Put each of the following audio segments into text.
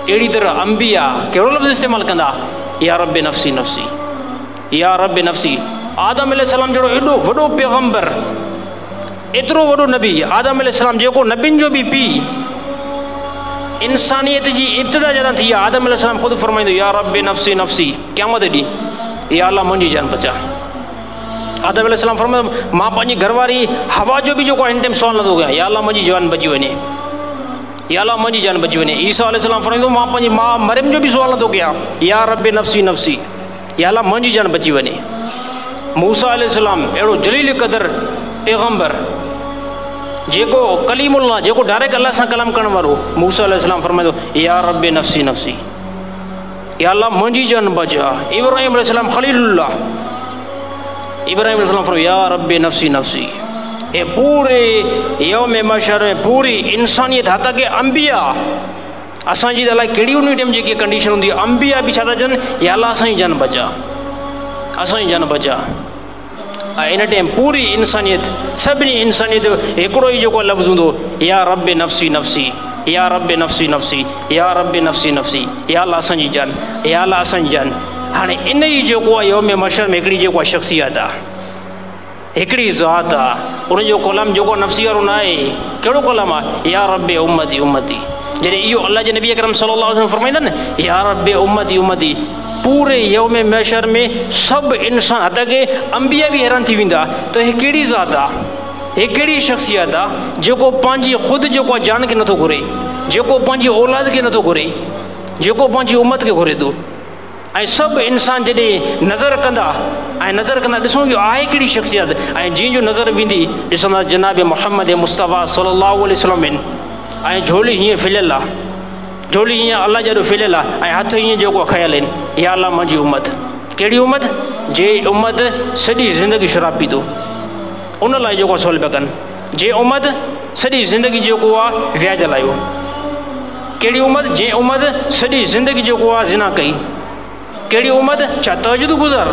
अहिड़ी तरह अंबिया कहिड़ो लफ़्ज़ इस्तेमालु कंदा, या रब नफ़्सी नफ़्सी, या रब नफ़्सी। आदम अलैहिस्सलाम जहिड़ो एॾो वॾो पैगम्बर, एतिरो वॾो नबी आदम अलैहिस्सलाम, जेको नबियुनि जो बि पीउ, इंसानियत जी इब्तिदा जॾहिं थी आहे, आदम अलैहिस्सलाम ख़ुदि फरमाईंदो या रब नफ़्सी नफ़्सी, क़यामत ॾींहुं, या अल्लाह मुंहिंजी जान बचा। आदम अलैहिस्सलाम फरमाईंदो मां पंहिंजी घरवारी हवा जो बि जेको हिन टाइम सुवाल नथो कयां, या अल्लाह मुंहिंजी जान बची वञे, या अल्लाह मुंहिंजी जान बची वञे। ईसा अलैहिस्सलाम फरमाईंदो मां पंहिंजी माउ मरियम जो बि सुवाल नथो कयां, या रब नफ़्सी नफ़्सी, या अल्लाह मुंहिंजी जान बची वञे। मूसा अलैहिस्सलाम अहिड़ो जलील क़दर पैगम्बर, जेको कलीमुल्लाह, जेको डायरेक्ट अल्लाह सां कलाम करण वारो, मूसा अलैहिस्सलाम फरमाईंदो या रब नफ़्सी नफ़्सी, या अल्लाह मुंहिंजी जान बचा। इब्राहिम अलैहिस्सलाम ख़लीलुल्लाह, इब्राहिम अलैहिस्सलाम फरमायो या रब नफ़्सी नफ़्सी। ए पूरे यौम महशर में पूरी इंसानियत हथा के अंबिया, असांजी त अलाए कहिड़ी उन टाइम जेकी कंडीशन हूंदी, अंबिया बि छा था चवनि, या अल्लाह असांजी जान बचा, असांजी जान बचा। ऐं इन टाइम पूरी इंसानियत, सभिनी इंसानियत जो हिकिड़ो ई जेको लफ़्ज़ हूंदो, या रब नफ़्सी नफ़्सी, या रब नफ़्सी नफ़्सी, या रब नफ़्सी नफ़्सी, या अल्लाह असांजी जान, या अल्लाह असांजी जान। हाणे इन ई जेको आहे यौम महशर में हिकिड़ी जेको आहे शख़्सियत आहे, हिकिड़ी ज़ात आहे, उनजो कलाम जेको नफ़्सी वारो न आहे, कहिड़ो कलाम आहे, या रब उम्मती उम्मती। जॾहिं इहो अल्लाह जे नबी अकरम सल्लल्लाहु अलैहि वसल्लम फरमाईंदा न, या रब उम्मती उम्मती, पूरे यौम महशर में सभु इंसान, हथ के अंबिया बि हैरान थी वेंदा त हे कहिड़ी ज़ात आहे, हे कहिड़ी शख़्सियत आहे, जेको पंहिंजी ख़ुदि जेको आहे जान खे नथो घुरे, जेको पंहिंजी औलाद खे नथो घुरे, जेको पंहिंजी उम्मत खे घुरे थो। ऐं सभु इंसान जॾहिं नज़र कंदा, ऐं नज़र कंदा ॾिसूं इहो आहे कहिड़ी शख़्सियत, ऐं जंहिंजो नज़र वेंदी ॾिसंदा जनाब मुहम्मद मुस्तफ़ा सल्लल्लाहु अलैहि वसल्लम आहिनि। ऐं झोली हीअं फिलियल आहे, झोली हीअं अलाह जहिड़ो फिलियल आहे, ऐं हथ हीअं जेको खयल आहिनि, या अल्लाह मुंहिंजी उम्मत। कहिड़ी उम्मत? जे उम्मत सॼी ज़िंदगी शराब पीतो, उन लाइ जेको सवाल पिया कनि। जे उम्मत सॼी ज़िंदगी जेको आहे व्याज लाहियो। कहिड़ी उम्मत? जे उम्मत सॼी ज़िंदगी जेको आहे ज़िना कई। कहिड़ी उम्मत? छा तहजुद गुज़ार,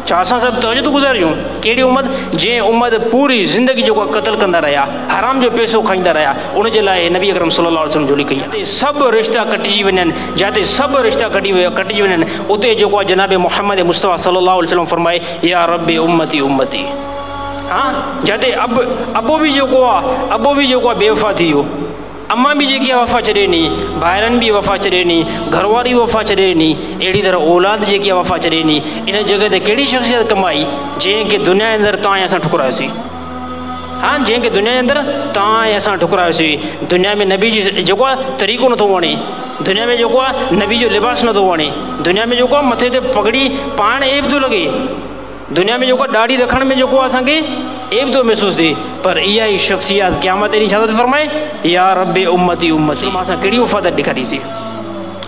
छा असां सभु तहजुद गुज़ारियूं? कहिड़ी उम्मत? जे उम्मत पूरी ज़िंदगी जेको आहे क़तल कंदा रहिया, हराम जो पैसो खाईंदा रहिया, उनजे लाइ नबी अकरम सल्लल्लाहु अलैहि वसल्लम जोली कई आहे। सभु रिश्ता कटिजी वञनि, जिते सभु रिश्ता कटिजी वञनि, उते जेको आहे जनाब मुहम्मद मुस्तफ़ा सल्लल्लाहु अलैहि वसल्लम फरमाए या रब उम्मती उम्मती। हाँ, जिते अबो बि जेको आहे बेवफ़ा थी वियो, अम्मा भी जेकी वफ़ा छॾे नी, भाइरनि बि वफ़ा छॾे नी, घरवारी वफ़ा छॾे नी, अहिड़ी तरह औलाद जेकी वफ़ा छॾे नी। इन जॻह ते कहिड़ी शख़्सियत कमाई जंहिंखे दुनिया जे अंदरि तव्हां ऐं असां ठुकरायोसीं। हाँ, जंहिंखे दुनिया जे अंदरि तव्हां ऐं असां ठुकरायोसीं। दुनिया में नबी जी जेको आहे तरीक़ो नथो वणे, दुनिया में जेको आहे नबी जो लिबास नथो वणे, दुनिया में जेको आहे मथे ते पगड़ी पाइण ऐब थो लॻे, दुनिया में जेको आहे ॾाढी रखण में जेको आहे असांखे ऐब थो महसूसु थिए। पर इहा ई शख़्सियत क़यामत ॾींहुं छा थो फरमाए, या रब उम्मती उम्मती। मां असां कहिड़ी वफ़ादात ॾेखारीसीं?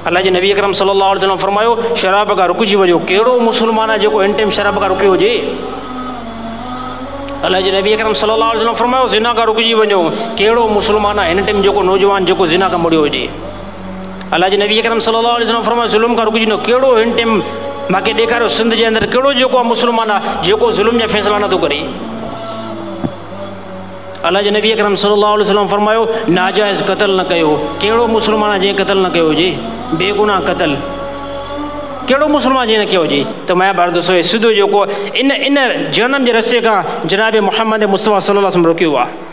अल्लाह जे नबी अकरम सल्लल्लाहु अलैहि वसल्लम फरमायो शराब खां रुकिजी वञो। कहिड़ो मुस्लमान आहे जेको हिन टाइम शराब खां रुकियो हुजे? अल्लाह जे नबी अकरम सल्लल्लाहु अलैहि वसल्लम फरमायो ज़िना खां रुकिजी वञो। कहिड़ो मुस्लमान आहे हिन टाइम जेको नौजवान जेको ज़िना खां मुड़ियो हुजे? अल्लाह जे नबी अकरम सल्लल्लाहु अलैहि वसल्लम फरमायो ज़ुल्म खां रुकिजी वञो। कहिड़ो हिन टाइम मूंखे ॾेखारियो सिंध जे अंदरि कहिड़ो जेको आहे मुस्लमान आहे जेको ज़ुल्म जा फ़ैसिला नथो करे? अल्लाह जे नबी अकरम सल्लल्लाहु अलैहि वसल्लम फरमायो नाजाइज़ क़तल न कयो। कहिड़ो मुस्लमान आहे जंहिं क़तल न कयो हुजे? बेगुनाह क़तल कहिड़ो मुस्लमान जंहिं न कयो हुजे? त मैं भारत सिधो जेको इन जनम जे रस्ते खां जनाब मुहम्मद मुस्तफ़ा सल्लल्लाहु अलैहि वसल्लम रोकियो आहे।